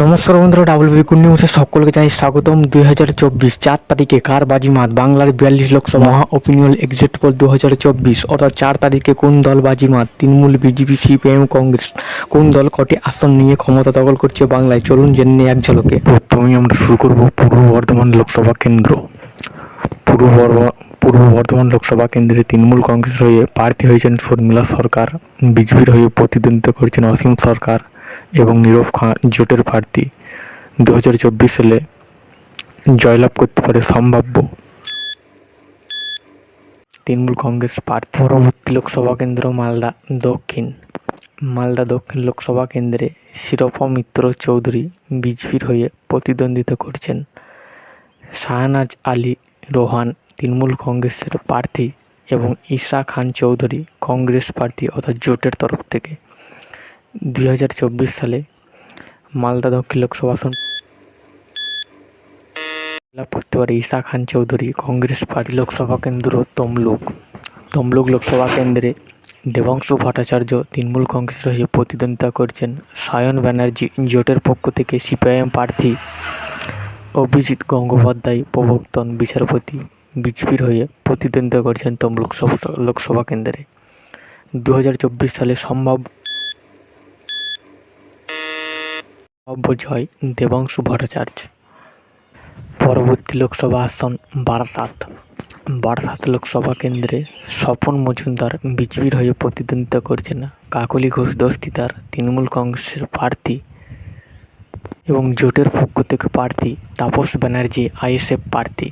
নমস্কার বন্ধুরা, WB good নিউজে সকলকে জানাই স্বাগতম। 2024 4 তারিখে কার বাজিমাত? বাংলার 42 লোকসভা মহা ওপিনিয়ন এক্সিট পোল 2024, অর্থাৎ 4 তারিখে কোন দল বাজিমাত? তৃণমূল, বিজেপি, সিপিআইএম, কংগ্রেস কোন দল কটি আসন নিয়ে ক্ষমতা দখল করছে বাংলায়? চলুন জেনে নিই এক ঝলকে। প্রথমেই আমরা শুরু করব পূর্ব বর্ধমান লোকসভা কেন্দ্র। পূর্ব বর্ধমান লোকসভা কেন্দ্রে তৃণমূল কংগ্রেস হয়ে প্রার্থী হয়েছেন শর্মিলা সরকার, বিজেপির হয়ে প্রতিদ্বন্দ্বিতা করছেন অসীম সরকার এবং নীরব খাঁ জোটের প্রার্থী। 2024 সালে জয়লাভ করতে পারে সম্ভাব্য তৃণমূল কংগ্রেস প্রার্থী। পরবর্তী লোকসভা কেন্দ্র মালদা দক্ষিণ লোকসভা কেন্দ্রে শিরোপা মিত্র চৌধুরী বিজেপির হয়ে প্রতিদ্বন্দ্বিতা করছেন। শাহনাজ আলী রোহান তৃণমূল কংগ্রেসের প্রার্থী এবং ইশা খান চৌধুরী কংগ্রেস প্রার্থী অর্থাৎ জোটের তরফ থেকে। 2024 সালে মালদা দক্ষিণ লোকসভা আসন লাভ করতে পারে ইশা খান চৌধুরী কংগ্রেস পার্টি। লোকসভা কেন্দ্র তমলুক লোকসভা কেন্দ্রে দেবাংশু ভট্টাচার্য তৃণমূল কংগ্রেসের হয়ে প্রতিদ্বন্দ্বিতা করছেন। সায়ন ব্যানার্জি জোটের পক্ষ থেকে সিপিআইএম প্রার্থী। অভিজিৎ গঙ্গোপাধ্যায় প্রবর্তন বিচারপতি বিজেপির হয়ে প্রতিদ্বন্দ্বিতা করছেন তমলুক লোকসভা কেন্দ্রে। 2024 সালে সম্ভাব্য জয় দেবাংশু ভট্টাচার্য। পরবর্তী লোকসভা আসন বারাসাত লোকসভা কেন্দ্রে স্বপন মজুমদার বিজেপির হয়ে প্রতিদ্বন্দ্বিতা করছেন। কাকলি ঘোষ দস্তিদার তৃণমূল কংগ্রেসের প্রার্থী এবং জোটের পক্ষ থেকে প্রার্থী। তাপস ব্যানার্জি আইএসএফ প্রার্থী।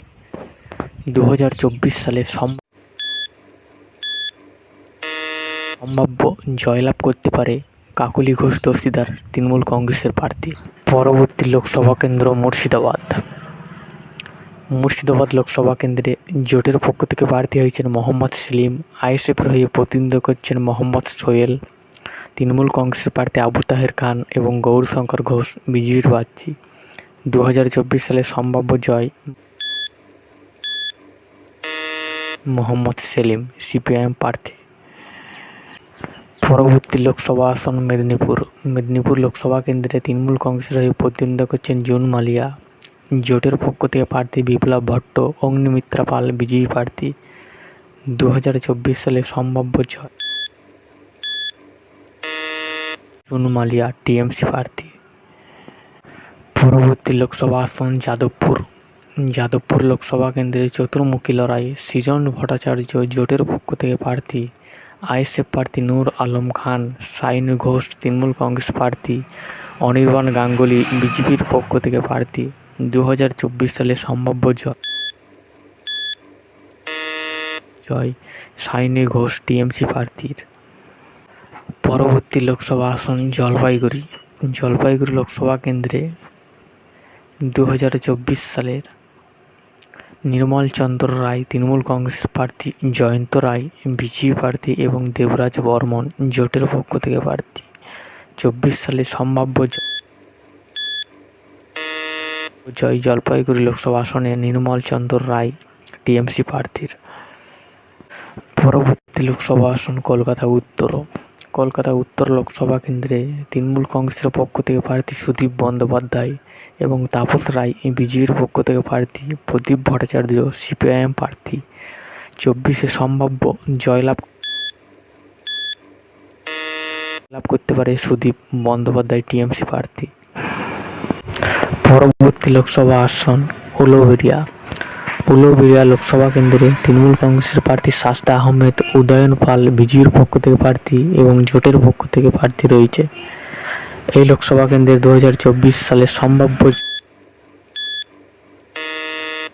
2024 সালে সম্ভাব্য জয়লাভ করতে পারে কাকলি ঘোষ দস্তিদার তৃণমূল কংগ্রেসের প্রার্থী। পরবর্তী লোকসভা কেন্দ্র মুর্শিদাবাদ লোকসভা কেন্দ্রে জোটের পক্ষ থেকে প্রার্থী হয়েছেন মোহাম্মদ সেলিম, আইএসএফের হয়ে প্রতিদ্বন্দ্বিতা করছেন মোহাম্মদ সোহেল, তৃণমূল কংগ্রেসের প্রার্থী আবু তাহের খান এবং গৌরশঙ্কর ঘোষ বিজেপির প্রার্থী। 2024 সালে সম্ভাব্য জয় মোহাম্মদ সেলিম সিপিআইএম প্রার্থী। পরবর্তী লোকসভা আসন মেদিনীপুর লোকসভা কেন্দ্রে তৃণমূল কংগ্রেসের হয়ে প্রতিদ্বন্দ্বিতা করছেন জুন মালিয়া, জোটের পক্ষ থেকে প্রার্থী বিপ্লব ভট্ট, অগ্নিমিত্রা পাল বিজেপি প্রার্থী। 2024 সালে সম্ভাব্য জয় জুন মালিয়া টিএমসি প্রার্থী। পরবর্তী লোকসভা আসন যাদবপুর লোকসভা কেন্দ্রে চতুর্মুখী লড়াই। সৃজন ভট্টাচার্য জোটের পক্ষ থেকে প্রার্থী, আইএসএফ প্রার্থী নূর আলম খান, সাইনু ঘোষ তৃণমূল কংগ্রেস প্রার্থী, অনির্বাণ গাঙ্গুলি বিজেপির পক্ষ থেকে প্রার্থী। 2024 সালে সম্ভাব্য জয় সাইনু ঘোষ টিএমসি প্রার্থীর। পরবর্তী লোকসভা আসন জলপাইগুড়ি লোকসভা কেন্দ্রে 2024 সালের নির্মল চন্দ্র রায় তৃণমূল কংগ্রেস প্রার্থী, জয়ন্ত রায় বিজেপি প্রার্থী এবং দেবরাজ বর্মন জোটের পক্ষ থেকে প্রার্থী। 24 সালে সম্ভাব্য জয় জলপাইগুড়ি লোকসভা আসনে নির্মল চন্দ্র রায় টিএমসি প্রার্থীর। পরবর্তী লোকসভা আসন কলকাতা উত্তর লোকসভা কেন্দ্রে তৃণমূল কংগ্রেসের পক্ষ থেকে প্রার্থী সুদীপ বন্দ্যোপাধ্যায় এবং তাপস রায় বিজেপির পক্ষ থেকে প্রার্থী। প্রদীপ ভট্টাচার্য সিপিআইএম প্রার্থী। 24-এ সম্ভাব্য জয়লাভ করতে পারে সুদীপ বন্দ্যোপাধ্যায় টিএমসি প্রার্থী। পরবর্তী লোকসভা আসন উলুবেড়িয়া লোকসভা কেন্দ্রে তৃণমূল কংগ্রেসের প্রার্থী শাস্তা আহমেদ, উদয়ন পাল বিজেপির পক্ষ থেকে প্রার্থী এবং জোটের পক্ষ থেকে প্রার্থী রয়েছে। এই লোকসভা কেন্দ্রে 2024 সালে সম্ভাব্য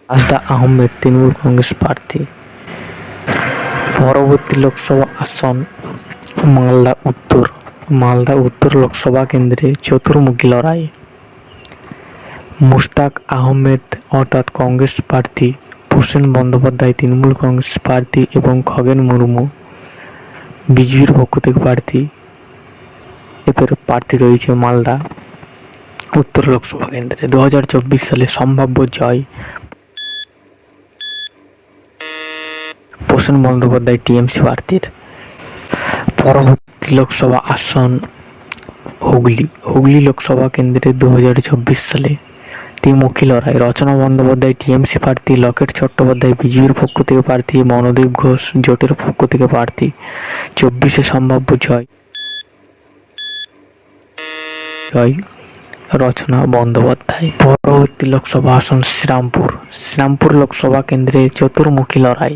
শাস্তা আহমেদ তৃণমূল কংগ্রেস প্রার্থী। পরবর্তী লোকসভা আসন মালদা উত্তর লোকসভা কেন্দ্রে চতুর্মুখী লড়াই। মুশতাক আহমেদ অর্থাৎ কংগ্রেস প্রার্থী, প্রসেন বন্দ্যোপাধ্যায় তৃণমূল কংগ্রেস প্রার্থী এবং খগেন মুর্মু বিজেপির পক্ষ থেকে প্রার্থী। এর প্রার্থী রয়েছে মালদা উত্তর লোকসভা কেন্দ্রে। 2024 সালে সম্ভাব্য জয় প্রসেন বন্দ্যোপাধ্যায় টিএমসি প্রার্থীর। পরবর্তী লোকসভা আসন হুগলি লোকসভা কেন্দ্রে 2024 সালে ত্রিমুখী লড়াই। রচনা বন্দ্যোপাধ্যায় টিএমসি প্রার্থী, লকেট চট্টোপাধ্যায় বিজেপির পক্ষ থেকে প্রার্থী, মনোদীপ ঘোষ জোটের পক্ষ থেকে প্রার্থী। 24-এ সম্ভাব্য জয় রচনা বন্দ্যোপাধ্যায়। পরবর্তী লোকসভা আসন শ্রীরামপুর লোকসভা কেন্দ্রে চতুর্মুখী লড়াই।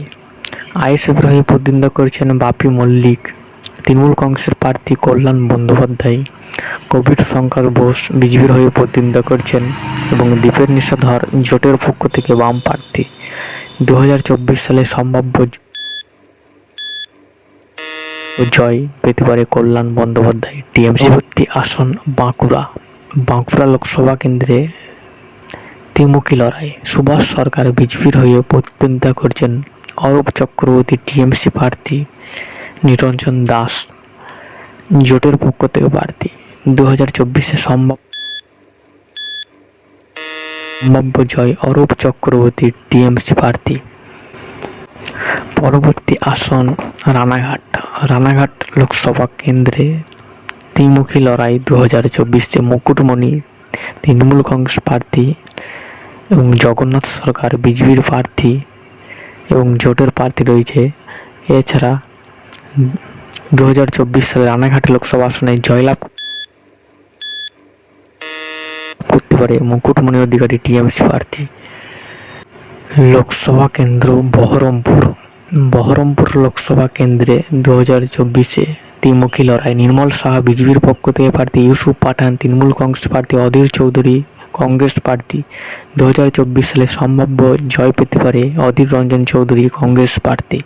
আইএসএফের হয়ে প্রতিদ্বন্দ্বিতা করছেন বাপি মল্লিক, তৃণমূল কংগ্রেসের প্রার্থী কল্যাণ বন্দ্যোপাধ্যায়। কবির শঙ্কর বোস বিজেপির হয়ে প্রতিদ্বন্দ্বিতা করছেন এবং দীপের নিশাধর জোটের পক্ষ থেকে বাম প্রার্থী। 2024 সালে সম্ভাব্য জয় পেতে পারে কল্যাণ বন্দ্যোপাধ্যায় টিএমসি। পরবর্তী আসন বাঁকুড়া লোকসভা কেন্দ্রে ত্রিমুখী লড়াই। সুভাষ সরকার বিজেপির হয়ে প্রতিদ্বন্দ্বিতা করছেন, অরূপ চক্রবর্তী টিএমসি প্রার্থী, নিরঞ্জন দাস জোটের পক্ষ থেকে প্রার্থী। 2024-এ সম্ভাব্য জয় অরূপ চক্রবর্তী টিএমসি প্রার্থী। পরবর্তী আসন রানাঘাট লোকসভা কেন্দ্রে ত্রিমুখী লড়াই। 2024-এ মুকুটমণি তৃণমূল কংগ্রেস প্রার্থী এবং জগন্নাথ সরকার বিজেপির প্রার্থী এবং জোটের প্রার্থী রয়েছে। এছাড়া 2024 সালে রানাঘাট লোকসভা আসনে জয়লাভ করতে পারে মুকুটমণি অধিকারী টিএমসি প্রার্থী। লোকসভা কেন্দ্র বহরমপুর লোকসভা কেন্দ্রে 2024-এ ত্রিমুখী লড়াই। নির্মল সাহা বিজেপির পক্ষ থেকে প্রার্থী, ইউসুফ পাঠান তৃণমূল কংগ্রেস প্রার্থী, অধীর চৌধুরী কংগ্রেস প্রার্থী। 2024 সালে সম্ভাব্য জয় পেতে পারে অধীর রঞ্জন চৌধুরী কংগ্রেস প্রার্থী।